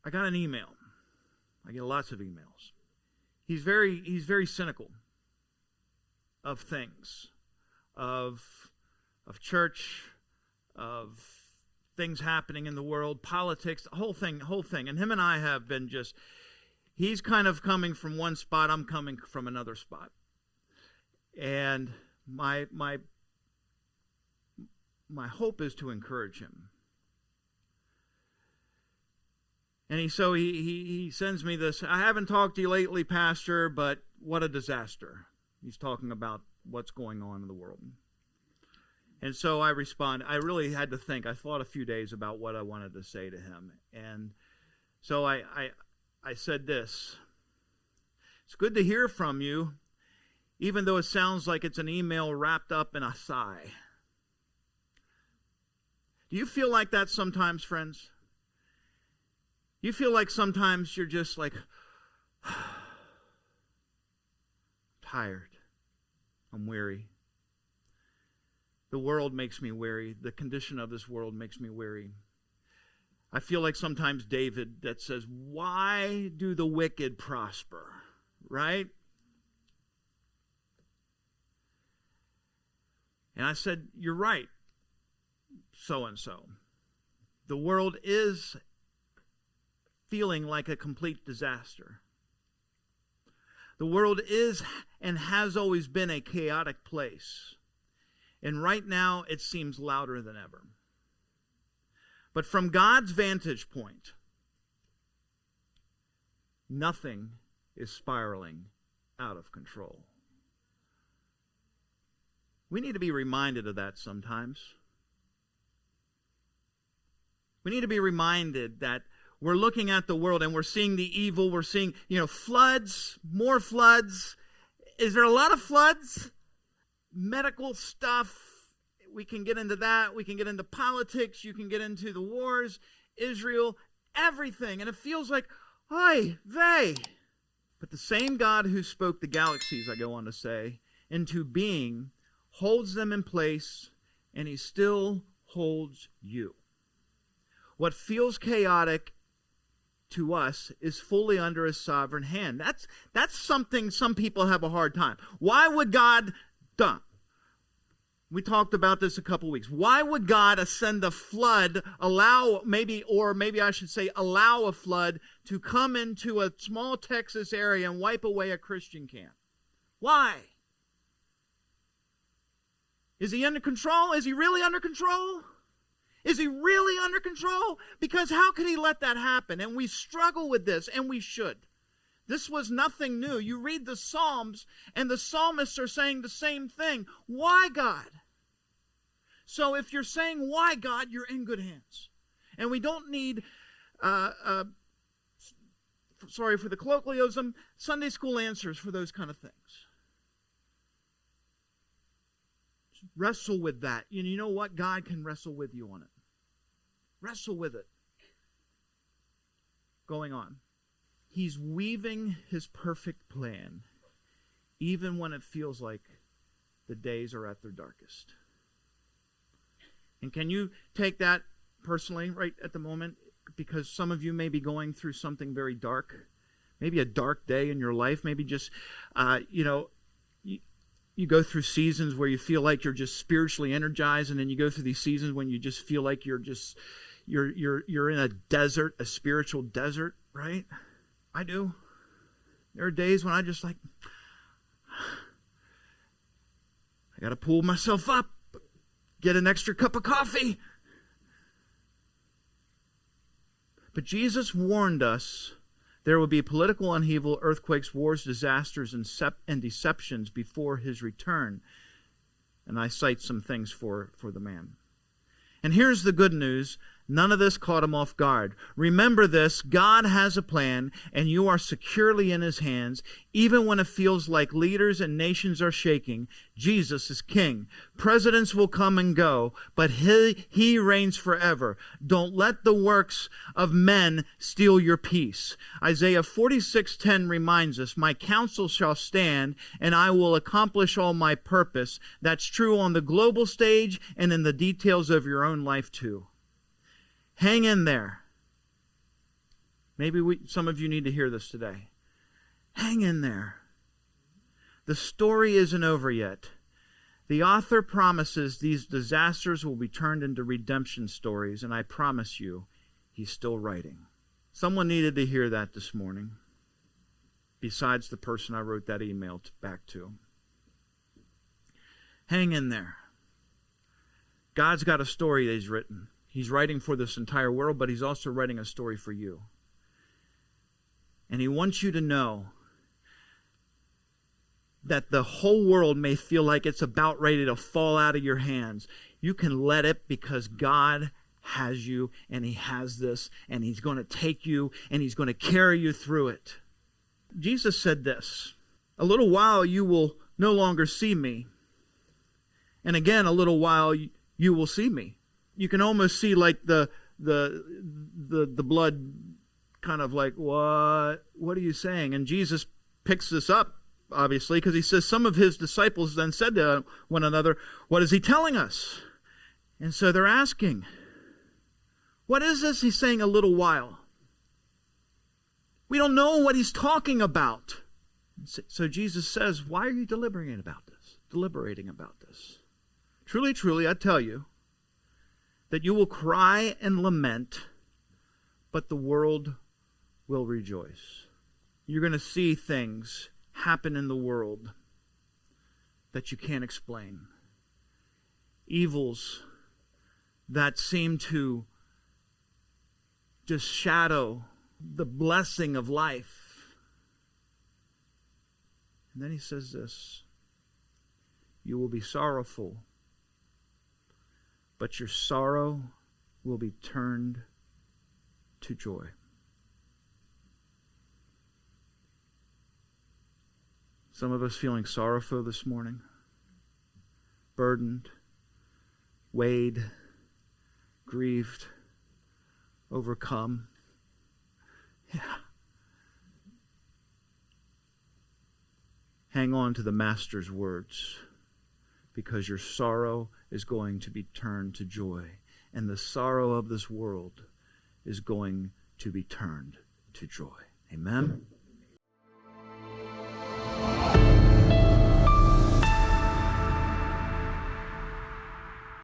I got an email. I get lots of emails. He's very cynical of things, of church, of things happening in the world, politics, the whole thing. And him and I have been just, he's kind of coming from one spot, I'm coming from another spot. And my hope is to encourage him. And he sends me this, I haven't talked to you lately, Pastor, but what a disaster. He's talking about what's going on in the world. And so I respond. I really had to think. I thought a few days about what I wanted to say to him. And so I said this. It's good to hear from you, even though it sounds like it's an email wrapped up in a sigh. Do you feel like that sometimes, friends? You feel like sometimes you're just like, tired. I'm weary. The world makes me weary. The condition of this world makes me weary. I feel like sometimes David that says, why do the wicked prosper? Right? And I said, you're right, so-and-so. The world is feeling like a complete disaster. The world is and has always been a chaotic place. And right now, it seems louder than ever. But from God's vantage point, nothing is spiraling out of control. We need to be reminded of that sometimes. We need to be reminded that we're looking at the world and we're seeing the evil. We're seeing, floods, more floods. Is there a lot of floods? Medical stuff. We can get into that. We can get into politics. You can get into the wars, Israel, everything. And it feels like, oy vey. But the same God who spoke the galaxies, I go on to say, into being, holds them in place, and he still holds you. What feels chaotic to us is fully under his sovereign hand. That's something some people have a hard time. Why would God We talked about this a couple weeks. Why would God send a flood, allow a flood to come into a small Texas area and wipe away a Christian camp? Why? Is he under control? Is he really under control? Is he really under control? Because how could he let that happen? And we struggle with this, and we should. This was nothing new. You read the Psalms, and the psalmists are saying the same thing. Why, God? So if you're saying, why, God, you're in good hands. And we don't need, sorry for the colloquialism, Sunday school answers for those kind of things. Wrestle with that. You know what? God can wrestle with you on it. Wrestle with it. Going on. He's weaving his perfect plan, even when it feels like the days are at their darkest. And can you take that personally right at the moment? Because some of you may be going through something very dark. Maybe a dark day in your life. Maybe just, you go through seasons where you feel like you're just spiritually energized, and then you go through these seasons when you just feel like you're in a desert, a spiritual desert, right? I do. There are days when I just I got to pull myself up, get an extra cup of coffee. But Jesus warned us there would be political upheaval, earthquakes, wars, disasters, and deceptions before his return. And I cite some things for the man. And here's the good news. None of this caught him off guard. Remember this, God has a plan, and you are securely in his hands. Even when it feels like leaders and nations are shaking, Jesus is king. Presidents will come and go, but he reigns forever. Don't let the works of men steal your peace. Isaiah 46:10 reminds us, my counsel shall stand, and I will accomplish all my purpose. That's true on the global stage and in the details of your own life too. Hang in there. Maybe some of you need to hear this today. Hang in there. The story isn't over yet. The author promises these disasters will be turned into redemption stories, and I promise you, he's still writing. Someone needed to hear that this morning, besides the person I wrote that email back to. Hang in there. God's got a story that he's written. He's writing for this entire world, but he's also writing a story for you. And he wants you to know that the whole world may feel like it's about ready to fall out of your hands. You can let it, because God has you, and he has this, and he's going to take you, and he's going to carry you through it. Jesus said this, "A little while you will no longer see me, and again a little while you will see me." You can almost see like the blood kind of like, what are you saying? And Jesus picks this up, obviously, because he says, some of his disciples then said to one another, "What is he telling us?" And so they're asking, what is this he's saying, a little while? We don't know what he's talking about. So Jesus says, why are you deliberating about this? Truly, truly, I tell you that you will cry and lament, but the world will rejoice. You're going to see things happen in the world that you can't explain. Evils that seem to just shadow the blessing of life. And then he says this, "You will be sorrowful, but your sorrow will be turned to joy." Some of us feeling sorrowful this morning, burdened, weighed, grieved, overcome. Yeah. Hang on to the Master's words, because your sorrow is going to be turned to joy, and the sorrow of this world is going to be turned to joy. Amen?